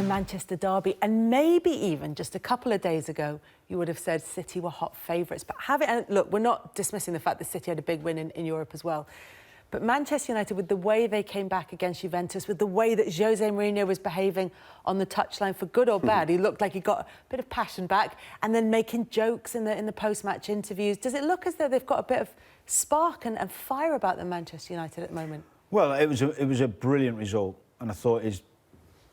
Manchester derby, and maybe even just a couple of days ago, you would have said City were hot favourites. But and look, we're not dismissing the fact that City had a big win in Europe as well. But Manchester United, with the way they came back against Juventus, with the way that Jose Mourinho was behaving on the touchline, for good or bad, he looked like he got a bit of passion back, and then making jokes in the post-match interviews. Does it look as though they've got a bit of spark and fire about them, Manchester United, at the moment? Well, it was a brilliant result, and I thought his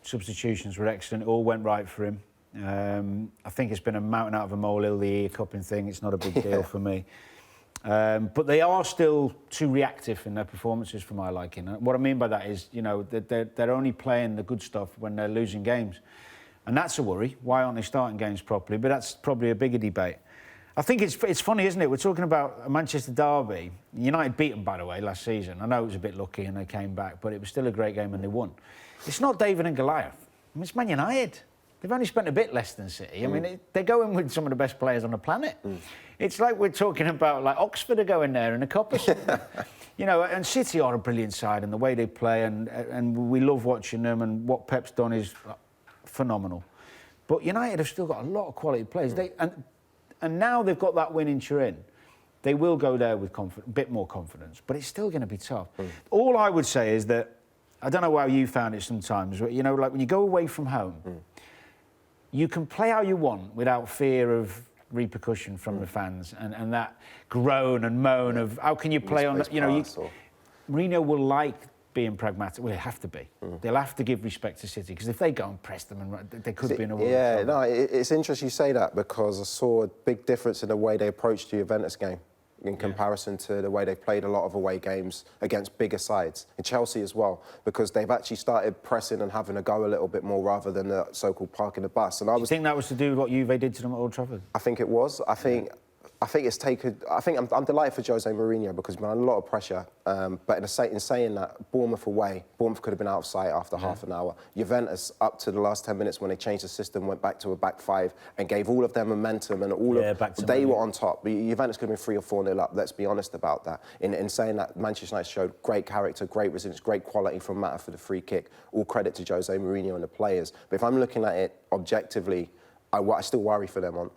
substitutions were excellent. It all went right for him. I think it's been a mountain out of a molehill, the cupping thing. It's not a big deal for me. But they are still too reactive in their performances for my liking. What I mean by that is, you know, they're only playing the good stuff when they're losing games. And that's a worry. Why aren't they starting games properly? But that's probably a bigger debate. I think it's funny, isn't it? We're talking about a Manchester derby. United beat them, by the way, last season. I know it was a bit lucky and they came back, but it was still a great game and they won. It's not David and Goliath. I mean, it's Man United. They've only spent a bit less than City. I mean, they're going with some of the best players on the planet. It's like we're talking about, like, Oxford are going there in a cup or something. You know, and City are a brilliant side, and the way they play, and we love watching them, and what Pep's done is phenomenal. But United have still got a lot of quality players. And now they've got that win in Turin. They will go there with a bit more confidence, but it's still going to be tough. All I would say is that, I don't know how you found it sometimes, but, you know, like when you go away from home, you can play how you want without fear of repercussion from the fans and that groan and moan of how can you play on that? You know, Mourinho will like being pragmatic. Well, they have to be. They'll have to give respect to City, because if they go and press them, and they could be in a world. Yeah, no, it's interesting you say that, because I saw a big difference in the way they approached the Juventus game in comparison to the way they played a lot of away games against bigger sides, and Chelsea as well, because they've actually started pressing and having a go a little bit more rather than the so-called parking the bus. And Do you think that was to do with what Juve did to them at Old Trafford? I think it was. I think it's taken. I think I'm delighted for Jose Mourinho, because he's been under a lot of pressure. But in saying that, Bournemouth away, Bournemouth could have been out of sight after half an hour. Juventus, up to the last 10 minutes when they changed the system, went back to a back five and gave all of their momentum and all of they were on top. Juventus could have been 3 or 4-0 up. Let's be honest about that. In saying that, Manchester United showed great character, great resilience, great quality from Mata for the free kick. All credit to Jose Mourinho and the players. But if I'm looking at it objectively, I still worry for them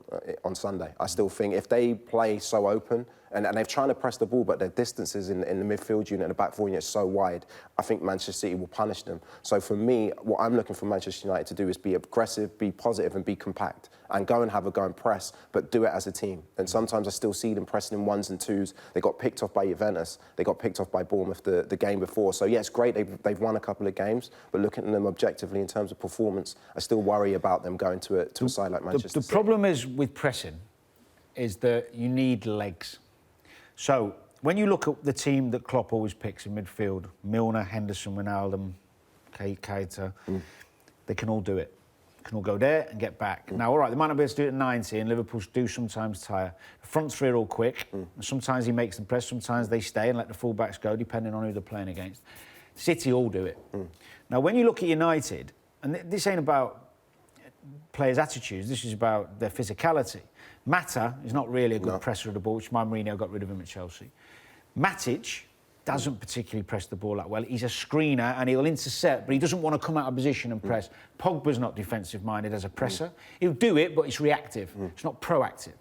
on Sunday. I still think if they play so open, and they're trying to press the ball, but their distances in the midfield unit and the back four unit is so wide, I think Manchester City will punish them. So for me, what I'm looking for Manchester United to do is be aggressive, be positive and be compact, and go and have a go and press, but do it as a team. And sometimes I still see them pressing in 1s and 2s. They got picked off by Juventus. They got picked off by Bournemouth the game before. So yeah, it's great they've won a couple of games, but looking at them objectively in terms of performance, I still worry about them going to a side like Manchester City. The problem is with pressing is that you need legs. So when you look at the team that Klopp always picks in midfield, Milner, Henderson, Wijnaldum, Keita, they can all do it. Can all go there and get back. Now, all right, they might not be able to do it at 90, and Liverpool do sometimes tire. The front three are all quick. Sometimes he makes them press, sometimes they stay and let the full-backs go, depending on who they're playing against. City all do it. Now, when you look at United, and this ain't about players' attitudes, this is about their physicality. Mata is not really a good presser of the ball, which my Mourinho got rid of him at Chelsea. Matic doesn't particularly press the ball that well. He's a screener and he'll intercept, but he doesn't want to come out of position and press. Pogba's not defensive-minded as a presser. He'll do it, but it's reactive. It's not proactive.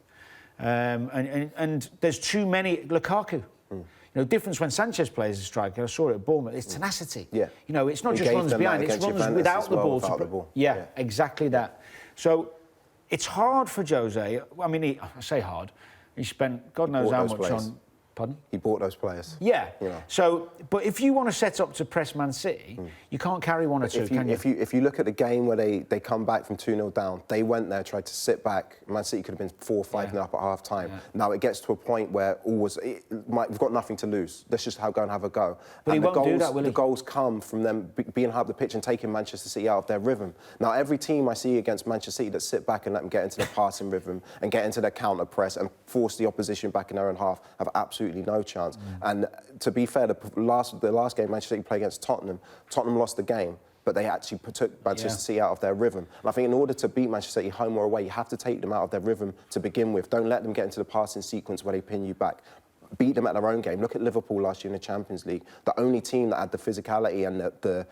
And there's too many... Lukaku. You know, difference when Sanchez plays as a striker, I saw it at Bournemouth, it's tenacity. Yeah. You know, it's not just runs behind, it's runs without the ball. Yeah, exactly that. So it's hard for Jose. I mean, I say hard. He spent God knows how much on... Pardon? He bought those players. Yeah. You know. So, but if you want to set up to press Man City, you can't carry one or two, can you? If you look at the game where they come back from 2-0 down, they went there, tried to sit back. Man City could have been 4 or 5-0 up at half-time. Yeah. Now it gets to a point where we've got nothing to lose. Let's just go and have a go. But he won't do that, will he? The goals come from them being high up the pitch and taking Manchester City out of their rhythm. Now, every team I see against Manchester City that sit back and let them get into their passing rhythm and get into their counter-press and force the opposition back in their own half have absolutely no chance. And to be fair, the last game Manchester City played against Tottenham lost the game, but they actually took Manchester City out of their rhythm. And I think in order to beat Manchester City home or away, you have to take them out of their rhythm to begin with. Don't let them get into the passing sequence where they pin you back. Beat them at their own game. Look at Liverpool last year in the Champions League. The only team that had the physicality and the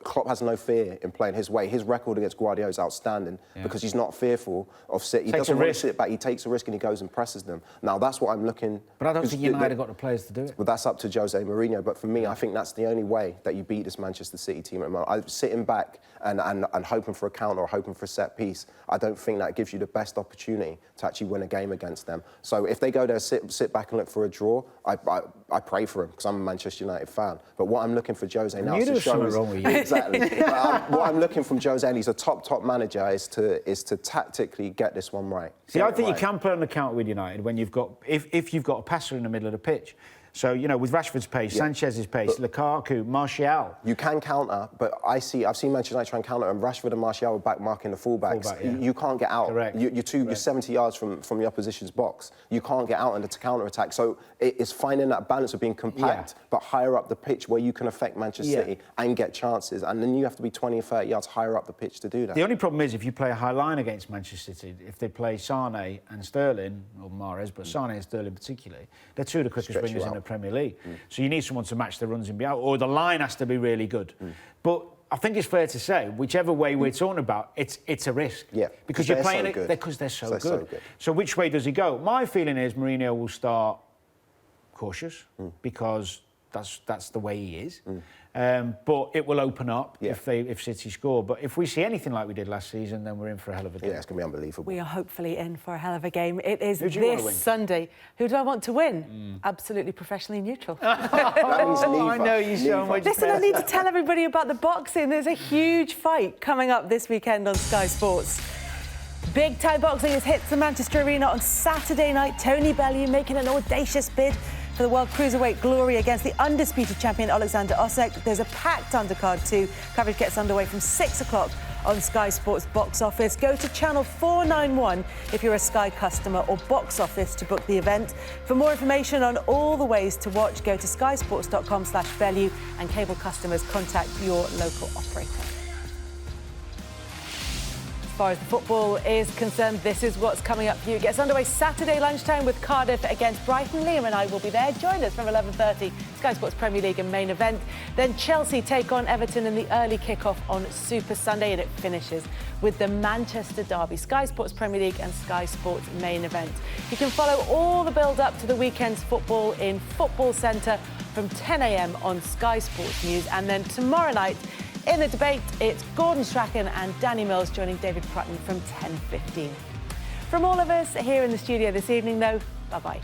Klopp has no fear in playing his way. His record against Guardiola is outstanding because he's not fearful of City. He doesn't want to sit back. He takes a risk and he goes and presses them. Now, that's what I'm looking... But I don't think United got the players to do it. Well, that's up to Jose Mourinho. But for me, I think that's the only way that you beat this Manchester City team at the moment. I'm sitting back and hoping for a counter or hoping for a set piece. I don't think that gives you the best opportunity to actually win a game against them. So if they go there, sit back and look for a draw, I pray for him because I'm a Manchester United fan. But what I'm looking for Jose now is to show is... wrong with you. Exactly. What I'm looking from Jose, and he's a top manager, is to tactically get this one right. See, I think you can play on the counter with United when you've got... If you've got a passer in the middle of the pitch. So, you know, with Rashford's pace, Sanchez's pace, Lukaku, Martial... You can counter, but I've seen Manchester United try and counter, and Rashford and Martial were back marking the fullbacks. You can't get out. Correct. You're 70 yards from the opposition's box. You can't get out into counter-attack. So it's finding that balance of being compact, but higher up the pitch where you can affect Manchester City and get chances. And then you have to be 20 or 30 yards higher up the pitch to do that. The only problem is if you play a high line against Manchester City, if they play Sane and Sterling, or Mahrez, but Sane and Sterling particularly, they're two of the quickest wingers in the Premier League. So you need someone to match the runs in behind, or the line has to be really good. But I think it's fair to say, whichever way we're talking about, it's a risk. Yeah, because you're playing it because they're so good. So which way does he go? My feeling is Mourinho will start cautious because that's the way he is. But it will open up if City score. But if we see anything like we did last season, then we're in for a hell of a game. Yeah, it's going to be unbelievable. We are hopefully in for a hell of a game. It is this Sunday. Who do I want to win? Absolutely professionally neutral. I know you so much. Listen, I need to tell everybody about the boxing. There's a huge fight coming up this weekend on Sky Sports. Big time boxing has hit the Manchester Arena on Saturday night. Tony Bellew making an audacious bid for the World Cruiserweight glory against the undisputed champion Alexander Usyk. There's a packed undercard too. Coverage gets underway from 6 o'clock on Sky Sports Box Office. Go to channel 491 if you're a Sky customer, or Box Office to book the event. For more information on all the ways to watch, go to skysports.com/Bellew, and cable customers contact your local operator. As far as the football is concerned, this is what's coming up for you. It gets underway Saturday lunchtime with Cardiff against Brighton. Liam and I will be there. Join us from 11:30, Sky Sports Premier League and main event. Then Chelsea take on Everton in the early kick-off on Super Sunday, and it finishes with the Manchester derby. Sky Sports Premier League and Sky Sports main event. You can follow all the build-up to the weekend's football in Football Centre from 10 a.m. on Sky Sports News. And then tomorrow night, in the debate, it's Gordon Strachan and Danny Mills joining David Prutton from 10:15. From all of us here in the studio this evening, though, bye-bye.